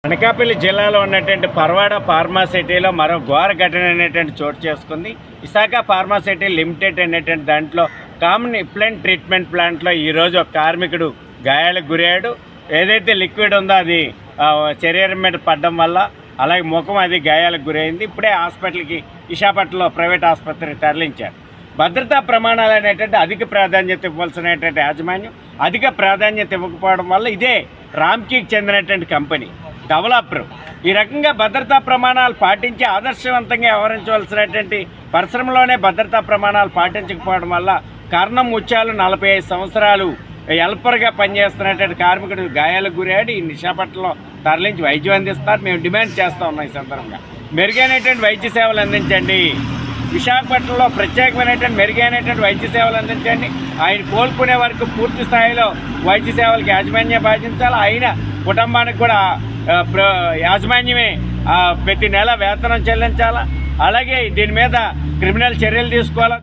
అనకాపల్లి జిల్లాలో ఉన్నటువంటి పర్వాడ ఫార్మాసిటీలో మరో ఘోర ఘటన అనేటువంటి చోటు చేసుకుంది. విశాఖ ఫార్మాసిటీ లిమిటెడ్ అనేటువంటి దాంట్లో కామన్ ఎఫ్లూయెంట్ ట్రీట్మెంట్ ప్లాంట్లో ఈరోజు ఒక కార్మికుడు గాయాలకు గురయ్యాడు. ఏదైతే లిక్విడ్ ఉందో అది శరీరం మీద పడడం వల్ల అలాగే ముఖం అది గాయాలకు గురైంది. ఇప్పుడే హాస్పిటల్కి విశాఖపట్నంలో ప్రైవేట్ ఆసుపత్రికి తరలించారు. భద్రతా ప్రమాణాలు అనేటువంటి అధిక ప్రాధాన్యత ఇవ్వాల్సినటువంటి యాజమాన్యం అధిక ప్రాధాన్యత ఇవ్వకపోవడం వల్ల ఇదే రామ్కీకి చెందినటువంటి కంపెనీ డెవలపర్ ఈ రకంగా భద్రతా ప్రమాణాలు పాటించి ఆదర్శవంతంగా వ్యవహరించవలసినటువంటి పరిశ్రమలోనే భద్రతా ప్రమాణాలు పాటించకపోవడం వల్ల కర్ణం ముత్యాలు 45 సంవత్సరాలు హెల్పర్గా పనిచేస్తున్నటువంటి కార్మికుడు గాయాలకు గురయ్యాడు. ఈ విశాఖపట్నంలో తరలించి వైద్యం అందిస్తారు. మేము డిమాండ్ చేస్తూ ఉన్నాం. ఈ సందర్భంగా మెరుగైనటువంటి వైద్య సేవలు అందించండి. విశాఖపట్నంలో ప్రత్యేకమైనటువంటి మెరుగైనటువంటి వైద్య సేవలు అందించండి. ఆయన కోలుకునే వరకు పూర్తి స్థాయిలో వైద్య సేవలకు యాజమాన్యం బాధించాలి. ఆయన కుటుంబానికి కూడా యాజమాన్యమే ప్రతి నెల వేతనం చెల్లించాలా. అలాగే దీని మీద క్రిమినల్ చర్యలు తీసుకోవాలి.